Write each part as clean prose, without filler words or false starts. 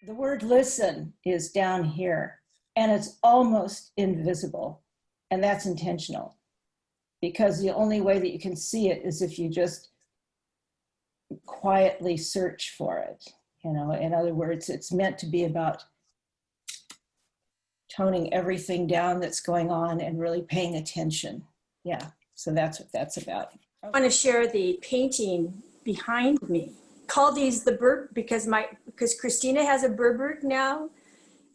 The word listen is down here, and it's almost invisible, and that's intentional, because the only way that you can see it is if you just quietly search for it. You know, in other words, it's meant to be about toning everything down that's going on and really paying attention. Yeah, so that's what that's about. I want to share the painting behind me. Call these the Berg because Cristina has a Berberk now.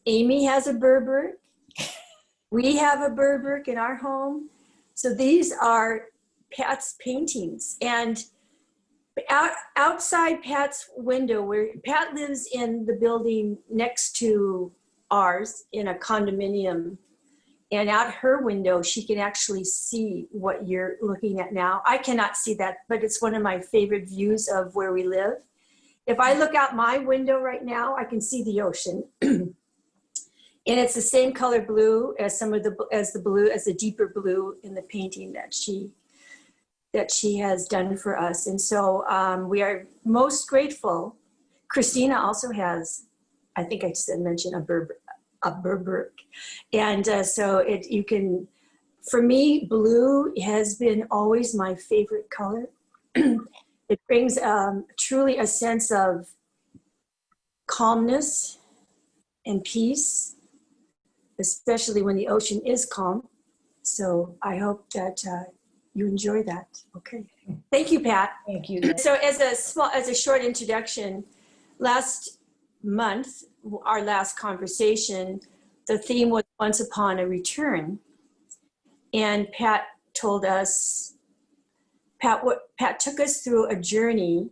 Amy has a Berberk. We have a Berberk in our home. So these are Pat's paintings. And outside Pat's window, where Pat lives in the building next to ours in a condominium, and out her window, she can actually see what you're looking at now. I cannot see that, but it's one of my favorite views of where we live. If I look out my window right now, I can see the ocean. And it's the same color blue as the deeper blue in the painting that she has done for us. And so we are most grateful. Cristina also has, I think I said mention a Berberk. And so you can, for me, blue has been always my favorite color. It brings truly a sense of calmness and peace, especially when the ocean is calm. So I hope that you enjoy that. Okay. Thank you, Pat. Thank you. So as a short introduction, last month, our last conversation, the theme was Once Upon a Return. And Pat told us, Pat took us through a journey,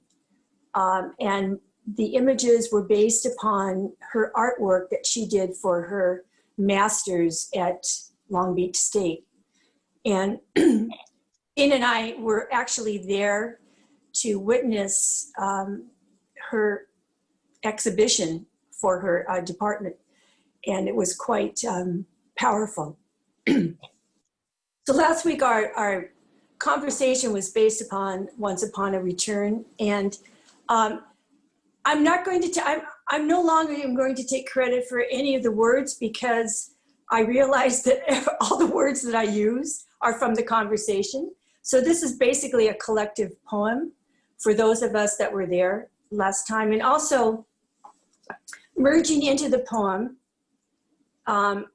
and the images were based upon her artwork that she did for her master's at Long Beach State. And Lynn and I were actually there to witness her exhibition for her department, and it was quite powerful. So last week our conversation was based upon Once Upon a Return, and I'm no longer going to take credit for any of the words, because I realized that all the words that I use are from the conversation. So this is basically a collective poem for those of us that were there last time. And also merging into the poem, I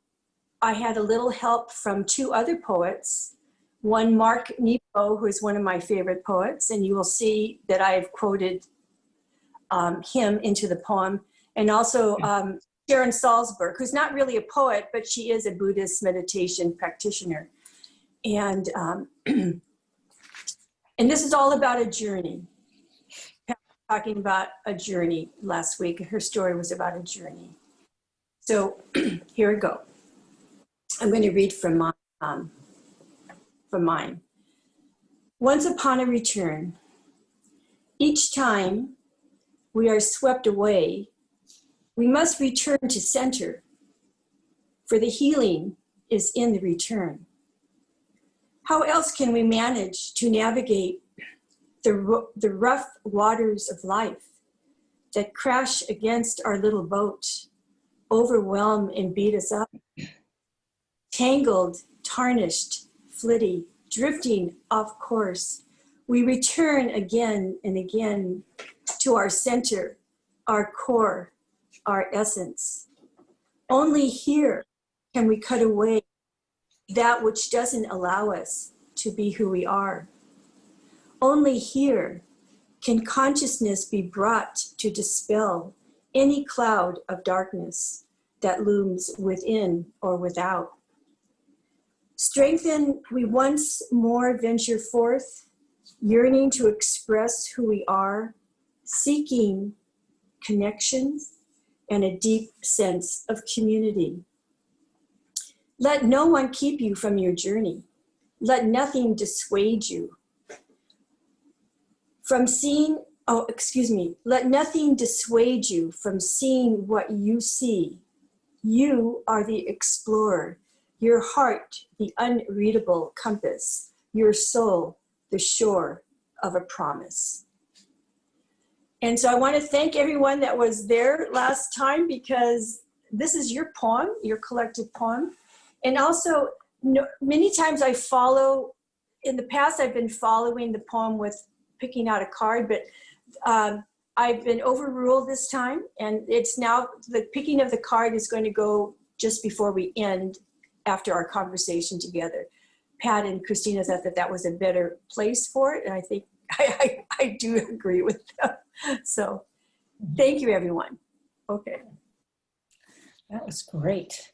had a little help from two other poets. One, Mark Nepo, who is one of my favorite poets, and you will see that I have quoted him into the poem. And also Sharon Salzberg, who's not really a poet, but she is a Buddhist meditation practitioner. And and this is all about a journey. Talking about a journey last week. Her story was about a journey. So here we go. I'm going to read from mine. Once upon a return. Each time we are swept away, we must return to center, for the healing is in the return. How else can we manage to navigate the rough waters of life that crash against our little boat, overwhelm and beat us up? Tangled, tarnished, flitty, drifting off course, we return again and again to our center, our core, our essence. Only here can we cut away that which doesn't allow us to be who we are. Only here can consciousness be brought to dispel any cloud of darkness that looms within or without. Strengthened, we once more venture forth, yearning to express who we are, seeking connection and a deep sense of community. Let no one keep you from your journey. Let nothing dissuade you from seeing, let nothing dissuade you from seeing what you see. You are the explorer, your heart, the unreadable compass, your soul, the shore of a promise. And so I want to thank everyone that was there last time, because this is your poem, your collective poem. And also, many times I follow, in the past I've been following the poem with picking out a card, but I've been overruled this time, and it's now, the picking of the card is going to go just before we end, after our conversation together. Pat and Cristina thought that that was a better place for it, and I think I do agree with them. So thank you, everyone. Okay. That was great.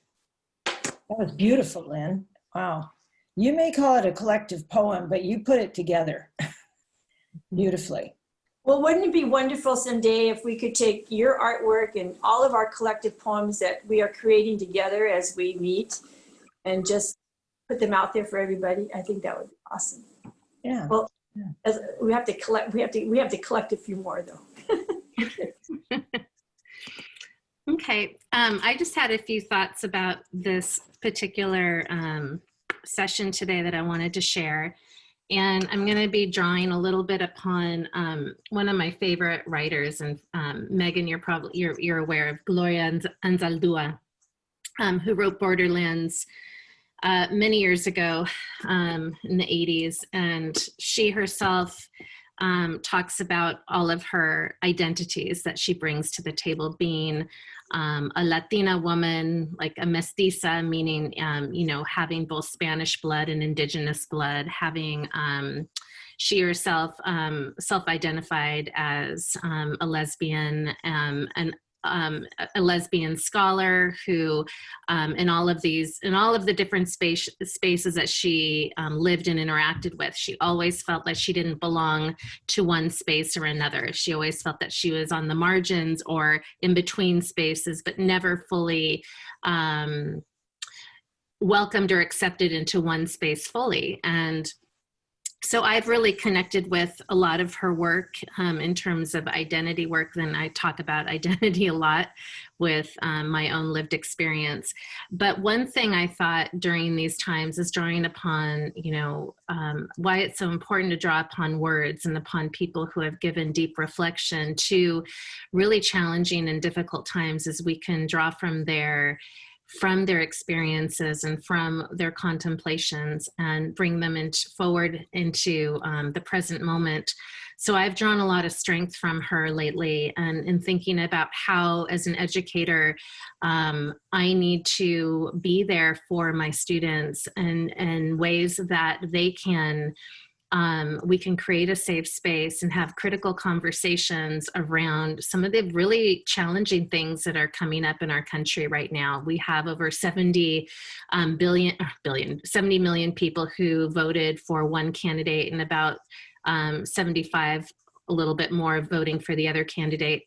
That was beautiful, Lynn. Wow. You may call it a collective poem, but you put it together beautifully. Well, wouldn't it be wonderful someday if we could take your artwork and all of our collective poems that we are creating together as we meet and just put them out there for everybody? I think that would be awesome. Yeah. Well, as we have to collect a few more though. Okay. I just had a few thoughts about this particular session today that I wanted to share. And I'm going to be drawing a little bit upon one of my favorite writers, and Megan, you're aware of Gloria Anzaldúa, who wrote Borderlands many years ago in the 80s, and she herself talks about all of her identities that she brings to the table, being a Latina woman, like a mestiza, meaning, having both Spanish blood and indigenous blood, having, she herself self-identified as a lesbian, and a lesbian scholar who, in all of the different spaces that she lived and interacted with, she always felt like she didn't belong to one space or another. She always felt that she was on the margins or in between spaces, but never fully welcomed or accepted into one space fully. And so I've really connected with a lot of her work in terms of identity work. Then I talk about identity a lot with my own lived experience. But one thing I thought during these times is drawing upon, why it's so important to draw upon words and upon people who have given deep reflection to really challenging and difficult times, as we can draw from their experiences and from their contemplations and bring them forward into the present moment. So I've drawn a lot of strength from her lately, and in thinking about how, as an educator, I need to be there for my students and ways that they can we can create a safe space and have critical conversations around some of the really challenging things that are coming up in our country right now. We have over 70 million people who voted for one candidate, and about 75, a little bit more, voting for the other candidate.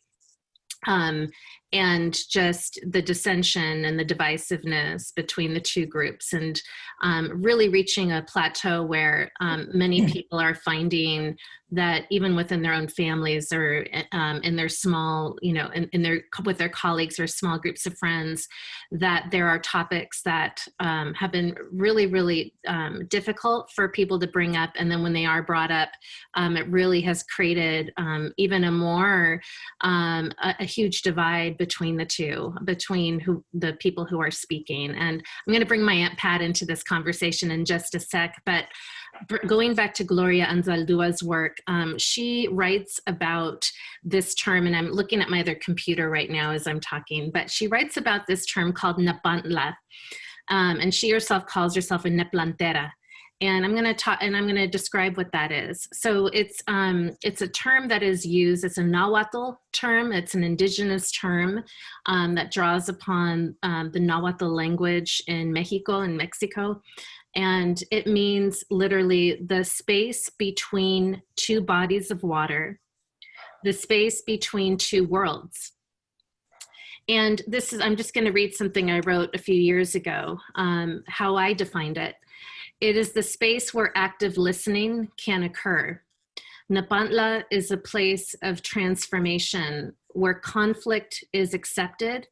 And just the dissension and the divisiveness between the two groups, and really reaching a plateau where many people are finding that even within their own families or in their small, with their colleagues or small groups of friends, that there are topics that have been really, really difficult for people to bring up. And then when they are brought up, it really has created even a huge divide between the two, between the people who are speaking. And I'm going to bring my Aunt Pat into this conversation in just a sec, but going back to Gloria Anzaldúa's work, she writes about this term, and I'm looking at my other computer right now as I'm talking, but she writes about this term called Nepantla, and she herself calls herself a Neplantera. And I'm going to describe what that is. So it's a term that is used. It's a Nahuatl term. It's an indigenous term that draws upon the Nahuatl language in Mexico. And it means literally the space between two bodies of water, the space between two worlds. And I'm just going to read something I wrote a few years ago, how I defined it. It is the space where active listening can occur. Nepantla is a place of transformation where conflict is accepted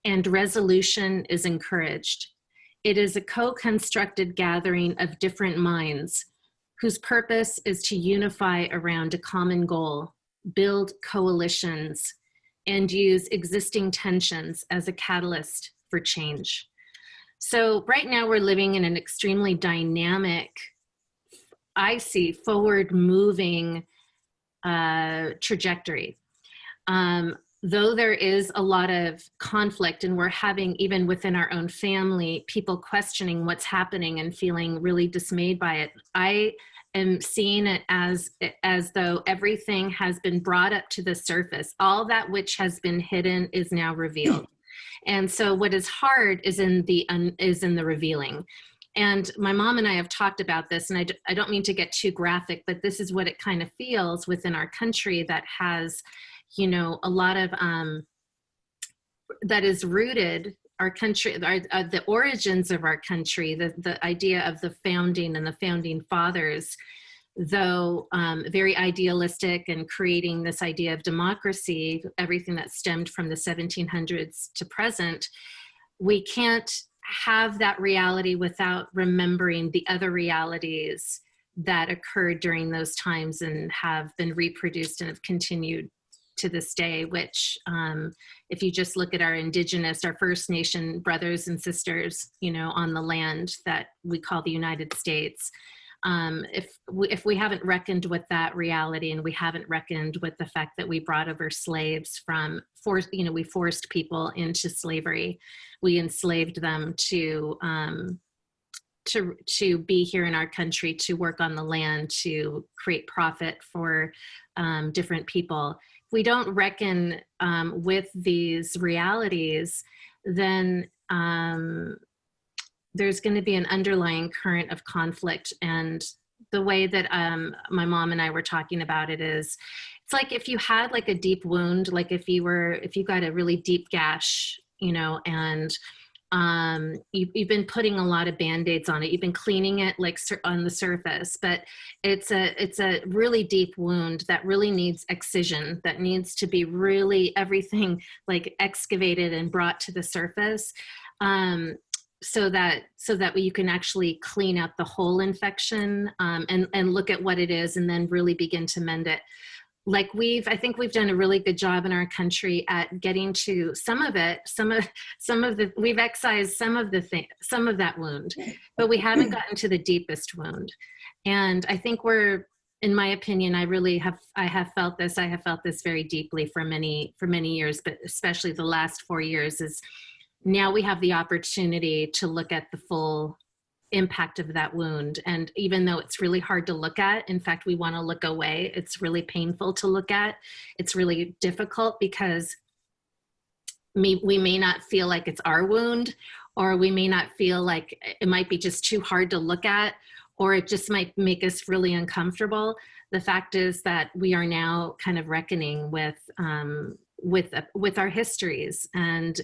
and resolution is encouraged. It is a co-constructed gathering of different minds whose purpose is to unify around a common goal, build coalitions, and use existing tensions as a catalyst for change. So right now we're living in an extremely dynamic, I see, forward-moving trajectory. Though there is a lot of conflict, and we're having, even within our own family, people questioning what's happening and feeling really dismayed by it, I am seeing it as though everything has been brought up to the surface. All that which has been hidden is now revealed. And so what is hard is in the revealing. And my mom and I have talked about this, and I don't mean to get too graphic, but this is what it kind of feels within our country that has, you know, a lot of, that is rooted, our country, the origins of our country, the idea of the founding and the founding fathers, though very idealistic and creating this idea of democracy, everything that stemmed from the 1700s to present, we can't have that reality without remembering the other realities that occurred during those times and have been reproduced and have continued to this day, which if you just look at our indigenous, our First Nation brothers and sisters, you know, on the land that we call the United States, if we haven't reckoned with that reality, and we haven't reckoned with the fact that we brought over slaves from we forced people into slavery, we enslaved them to be here in our country, to work on the land, to create profit for different people. If we don't reckon with these realities, then there's going to be an underlying current of conflict. And the way that my mom and I were talking about it is, it's like if you had like a deep wound, like if you got a really deep gash, you know, and you've been putting a lot of Band-Aids on it, you've been cleaning it like on the surface, but it's a really deep wound that really needs excision, that needs to be really everything like excavated and brought to the surface. So that you can actually clean out the whole infection and look at what it is, and then really begin to mend it. Like I think we've done a really good job in our country at getting to some of it, we've excised some of that wound, but we haven't gotten to the deepest wound. And I think in my opinion, I have felt this very deeply for many years, but especially the last 4 years, is now we have the opportunity to look at the full impact of that wound. And even though it's really hard to look at, in fact, we want to look away, it's really painful to look at. It's really difficult because we may not feel like it's our wound, or we may not feel like it might be just too hard to look at, or it just might make us really uncomfortable. The fact is that we are now kind of reckoning with our histories, and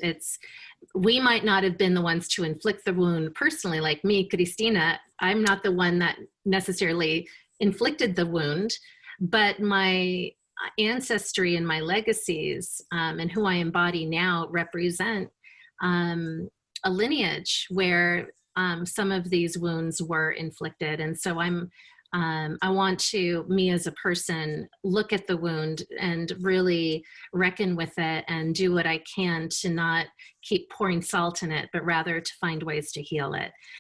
we might not have been the ones to inflict the wound personally, like me, Cristina. I'm not the one that necessarily inflicted the wound, but my ancestry and my legacies and who I embody now represent a lineage where some of these wounds were inflicted. And so I want to, me as a person, look at the wound and really reckon with it and do what I can to not keep pouring salt in it, but rather to find ways to heal it.